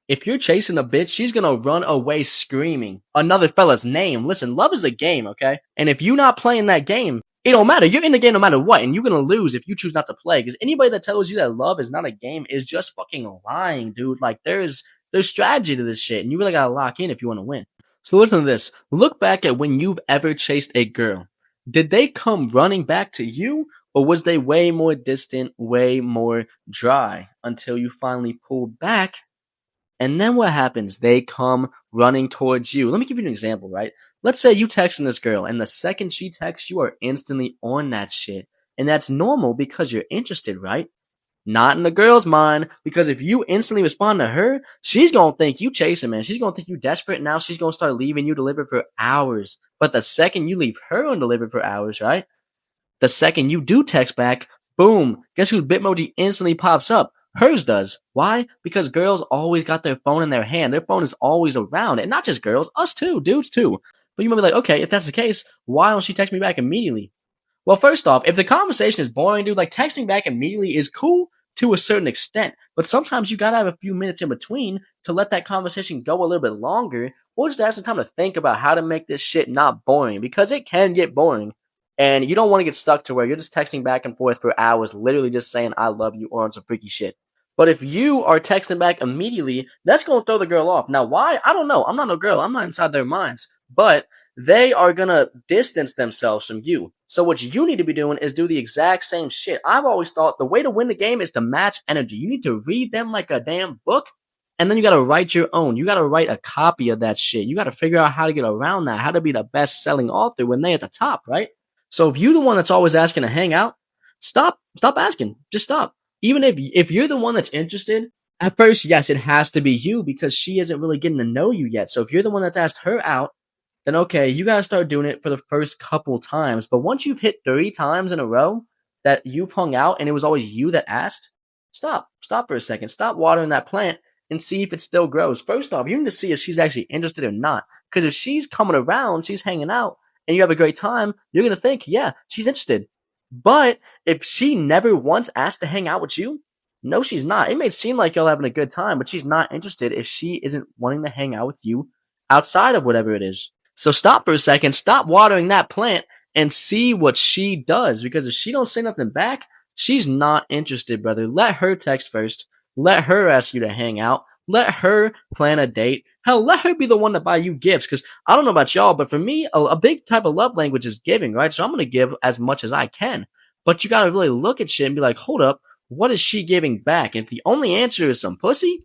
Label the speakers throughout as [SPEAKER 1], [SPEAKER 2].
[SPEAKER 1] If you're chasing a bitch, she's gonna run away screaming another fella's name. Listen, love is a game, okay? And if you're not playing that game, it don't matter. You're in the game no matter what, and you're gonna lose if you choose not to play. Because anybody that tells you that love is not a game is just fucking lying, dude. Like there's strategy to this shit, and you really gotta lock in if you want to win. So listen to this. Look back at when you've ever chased a girl. Did they come running back to you, or was they way more distant, way more dry until you finally pulled back? And then what happens? They come running towards you. Let me give you an example, right? Let's say you texting this girl, and the second she texts, you are instantly on that shit. And that's normal because you're interested, right? Not in the girl's mind, because if you instantly respond to her, she's gonna think you chasing, man. She's gonna think you desperate, and now she's gonna start leaving you delivered for hours. But the second you leave her undelivered for hours, right? The second you do text back, boom, guess whose Bitmoji instantly pops up? Hers does. Why? Because girls always got their phone in their hand. Their phone is always around. And not just girls, us too, dudes too. But you might be like, okay, if that's the case, why don't she text me back immediately? Well, first off, if the conversation is boring, dude, like texting back immediately is cool to a certain extent. But sometimes you gotta have a few minutes in between to let that conversation go a little bit longer, or just have some time to think about how to make this shit not boring, because it can get boring. And you don't want to get stuck to where you're just texting back and forth for hours, literally just saying, I love you, or on some freaky shit. But if you are texting back immediately, that's going to throw the girl off. Now, why? I don't know. I'm not no girl. I'm not inside their minds. But they are going to distance themselves from you. So what you need to be doing is do the exact same shit. I've always thought the way to win the game is to match energy. You need to read them like a damn book. And then you got to write your own. You got to write a copy of that shit. You got to figure out how to get around that, how to be the best selling author when they at the top, right? So if you're the one that's always asking to hang out, stop asking. Just stop. Even if you're the one that's interested, at first, yes, it has to be you because she isn't really getting to know you yet. So if you're the one that's asked her out, then okay, you gotta start doing it for the first couple times. But once you've hit 3 times in a row that you've hung out and it was always you that asked, stop. Stop for a second. Stop watering that plant and see if it still grows. First off, you need to see if she's actually interested or not. Because if she's coming around, she's hanging out, and you have a great time, you're going to think, yeah, she's interested. But if she never once asked to hang out with you, no, she's not. It may seem like y'all having a good time, but she's not interested if she isn't wanting to hang out with you outside of whatever it is. So stop for a second, stop watering that plant, and see what she does. Because if she don't say nothing back, she's not interested, brother. Let her text first. Let her ask you to hang out. Let her plan a date. Hell, let her be the one to buy you gifts. Because I don't know about y'all, but for me, a big type of love language is giving, right? So I'm going to give as much as I can. But you got to really look at shit and be like, hold up, what is she giving back? And if the only answer is some pussy,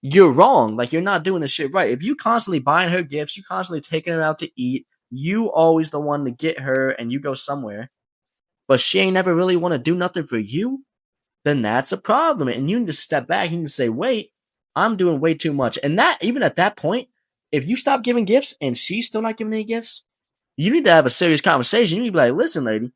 [SPEAKER 1] you're wrong. Like, you're not doing this shit right. If you constantly buying her gifts, you constantly taking her out to eat, you always the one to get her and you go somewhere, but she ain't never really want to do nothing for you, then that's a problem. And you need to step back and you need to say, wait, I'm doing way too much. And that, even at that point, if you stop giving gifts and she's still not giving any gifts, you need to have a serious conversation. You need to be like, listen, lady,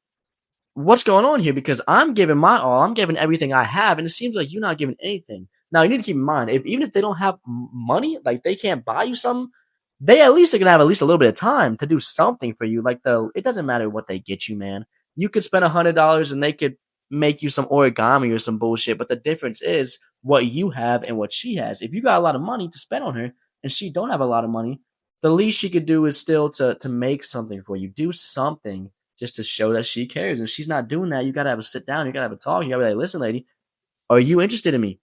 [SPEAKER 1] what's going on here? Because I'm giving my all. I'm giving everything I have. And it seems like you're not giving anything. Now, you need to keep in mind, even if they don't have money, like they can't buy you something, they at least are going to have at least a little bit of time to do something for you. Like, it doesn't matter what they get you, man. You could spend $100 and they could make you some origami or some bullshit. But the difference is what you have and what she has. If you got a lot of money to spend on her and she don't have a lot of money, the least she could do is still to make something for you. Do something just to show that she cares. And if she's not doing that, you got to have a sit down. You got to have a talk. You got to be like, listen, lady, are you interested in me?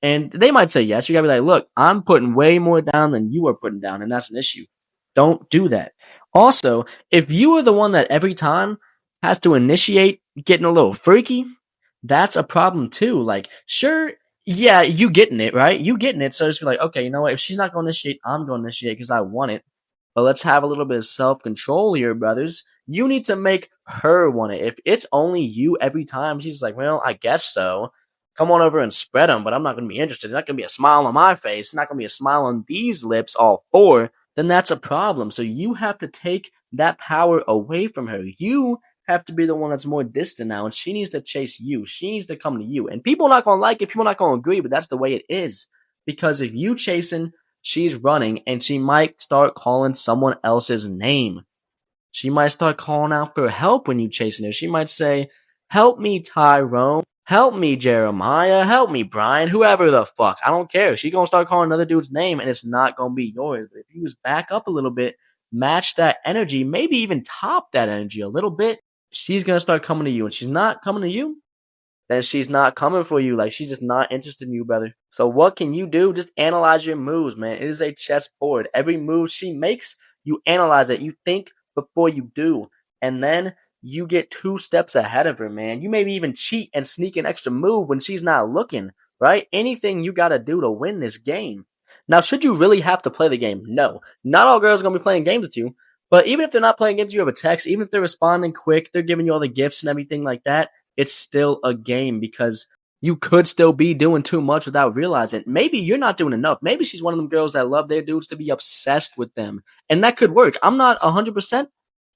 [SPEAKER 1] And they might say yes. You got to be like, look, I'm putting way more down than you are putting down. And that's an issue. Don't do that. Also, if you are the one that every time has to initiate getting a little freaky, that's a problem too. Like, sure, yeah, you getting it, right? You getting it. So just be like, okay, you know what? If she's not going to initiate, I'm going to initiate because I want it. But let's have a little bit of self-control here, brothers. You need to make her want it. If it's only you every time, she's like, well, I guess so. Come on over and spread them, but I'm not going to be interested. There's not going to be a smile on my face. It's not going to be a smile on these lips, all 4. Then that's a problem. So you have to take that power away from her. You have to be the one that's more distant now, and she needs to chase you. She needs to come to you. And people are not going to like it. People are not going to agree, but that's the way it is. Because if you chasing, she's running, and she might start calling someone else's name. She might start calling out for help when you chasing her. She might say, help me, Tyrone. Help me, Jeremiah. Help me, Brian. Whoever the fuck. I don't care. She gonna start calling another dude's name and it's not gonna be yours. But if you just back up a little bit, match that energy, maybe even top that energy a little bit, she's gonna start coming to you. And she's not coming to you, then she's not coming for you. Like, she's just not interested in you, brother. So what can you do? Just analyze your moves, man. It is a chessboard. Every move she makes, you analyze it. You think before you do. And then you get 2 steps ahead of her, man. You maybe even cheat and sneak an extra move when she's not looking, right? Anything you got to do to win this game. Now, should you really have to play the game? No. Not all girls are going to be playing games with you. But even if they're not playing games, you have a text. Even if they're responding quick, they're giving you all the gifts and everything like that, it's still a game because you could still be doing too much without realizing. Maybe you're not doing enough. Maybe she's one of them girls that love their dudes to be obsessed with them. And that could work. I'm not 100%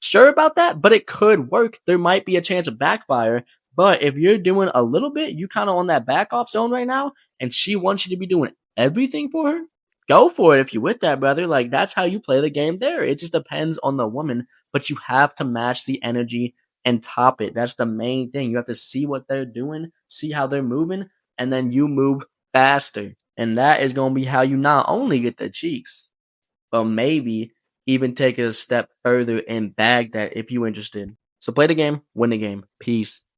[SPEAKER 1] sure about that, but it could work. There might be a chance of backfire. But if you're doing a little bit, you kind of on that back off zone right now, and she wants you to be doing everything for her, go for it if you're with that, brother. Like, that's how you play the game there. It just depends on the woman, but you have to match the energy and top it. That's the main thing. You have to see what they're doing, see how they're moving, and then you move faster. And that is going to be how you not only get the cheeks, but maybe even take it a step further and bag that if you're interested. So play the game, win the game. Peace.